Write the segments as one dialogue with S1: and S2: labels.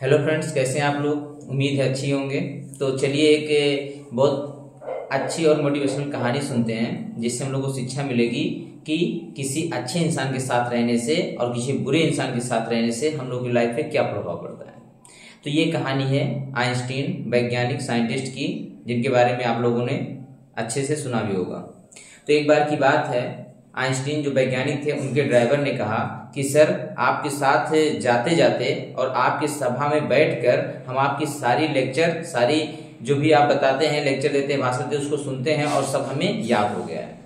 S1: Hello friends, कैसे हैं आप लोग। उम्मीद है अच्छी होंगे। तो चलिए एक बहुत अच्छी और मोटिवेशनल कहानी सुनते हैं जिससे हम लोग को शिक्षा मिलेगी कि किसी अच्छे इंसान के साथ रहने से और किसी बुरे इंसान के साथ रहने से हम लोग की लाइफ पे क्या प्रभाव पड़ता है। तो ये कहानी है आइंस्टीन, वैज्ञानिक साइंटिस्ट की, जिनके बारे में आप लोगों ने अच्छे से सुना भी होगा। तो एक बार की बात है, आइंस्टीन जो वैज्ञानिक थे उनके ड्राइवर ने कहा कि सर, आपके साथ जाते जाते और आपकी सभा में बैठकर हम आपकी सारी लेक्चर, सारी जो भी आप बताते हैं, लेक्चर देते हैं, भाषण देते हैं, उसको सुनते हैं और सब हमें याद हो गया है।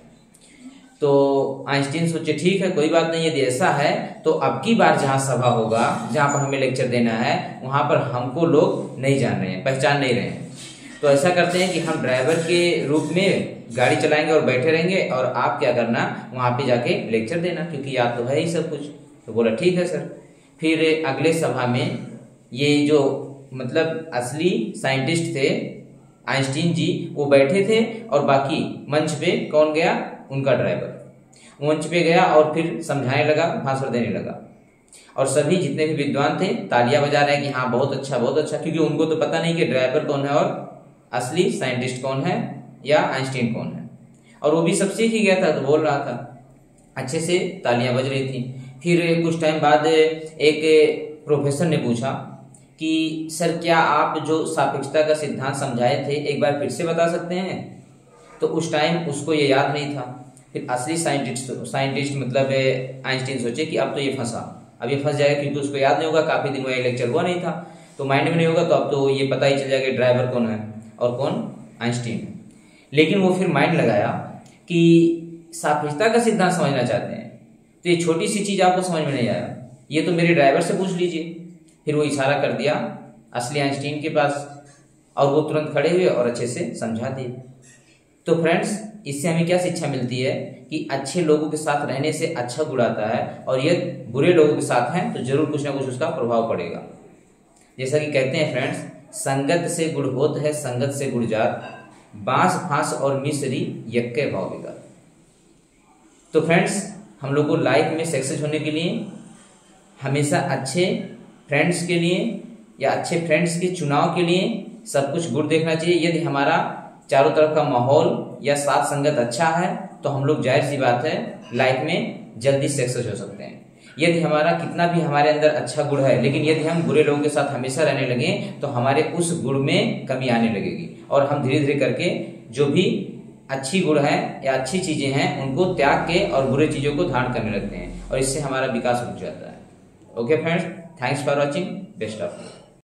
S1: तो आइंस्टीन सोचे ठीक है, कोई बात नहीं, यदि ऐसा है तो अब की बार जहां सभा होगा, जहां पर हमें लेक्चर देना है, वहां पर हमको लोग नहीं जान रहे हैं, पहचान नहीं रहे हैं। तो ऐसा करते हैं कि हम ड्राइवर के रूप में गाड़ी चलाएंगे और बैठे रहेंगे और आप क्या करना, वहां पे जाके लेक्चर देना, क्योंकि याद तो है ही सब कुछ। तो बोला ठीक है सर। फिर अगले सभा में ये जो मतलब असली साइंटिस्ट थे आइंस्टीन जी, वो बैठे थे और बाकी मंच पे कौन गया, उनका ड्राइवर मंच पे गया और फिर समझाने लगा, भाषण देने लगा। और सभी जितने भी विद्वान थे तालियां बजा रहे हैं कि हाँ बहुत अच्छा बहुत अच्छा, क्योंकि उनको तो पता नहीं कि ड्राइवर कौन है और असली साइंटिस्ट कौन है या आइंस्टीन कौन है। और वो भी सब सीख ही गया था, तो बोल रहा था, अच्छे से तालियां बज रही थी। फिर कुछ टाइम बाद एक प्रोफेसर ने पूछा कि सर, क्या आप जो सापेक्षता का सिद्धांत समझाए थे एक बार फिर से बता सकते हैं। तो उस टाइम उसको ये याद नहीं था। फिर असली साइंटिस्ट मतलब आइंस्टीन सोचे कि अब तो ये फंसा, अब ये फंस जाएगा, क्योंकि उसको याद नहीं होगा, काफी दिन हुआ, लेक्चर हुआ नहीं था, तो माइंड में नहीं होगा, तो अब तो ये पता ही चल जाएगा ड्राइवर कौन है और कौन आइंस्टीन है। लेकिन वो फिर माइंड लगाया कि सापेक्षता का सिद्धांत समझना चाहते हैं, तो ये छोटी सी चीज आपको समझ में नहीं आया, ये तो मेरे ड्राइवर से पूछ लीजिए। फिर वो इशारा कर दिया असली आइंस्टीन के पास और वो तुरंत खड़े हुए और अच्छे से समझा दिए। तो फ्रेंड्स, इससे हमें क्या शिक्षा मिलती है कि अच्छे लोगों के साथ रहने से अच्छा गुण आता है, और ये बुरे लोगों के साथ हैं तो जरूर कुछ ना कुछ उसका प्रभाव पड़ेगा। जैसा कि कहते हैं फ्रेंड्स, संगत से गुण होत है, संगत से गुण जात, बांस फांस और मिश्री यक्के भाव बिगाड़। तो फ्रेंड्स, हम लोग को लाइफ में सक्सेस होने के लिए हमेशा अच्छे फ्रेंड्स के लिए या अच्छे फ्रेंड्स के चुनाव के लिए सब कुछ गुण देखना चाहिए। यदि हमारा चारों तरफ का माहौल या साथ संगत अच्छा है तो हम लोग जाहिर सी बात है लाइफ में जल्दी सक्सेस हो सकते हैं। यदि हमारा कितना भी हमारे अंदर अच्छा गुण है, लेकिन यदि हम बुरे लोगों के साथ हमेशा रहने लगे तो हमारे उस गुण में कमी आने लगेगी और हम धीरे धीरे करके जो भी अच्छी गुण है या अच्छी चीजें हैं उनको त्याग के और बुरे चीजों को धारण करने लगते हैं, और इससे हमारा विकास रुक जाता है। Okay friends, thanks for watching, best of luck.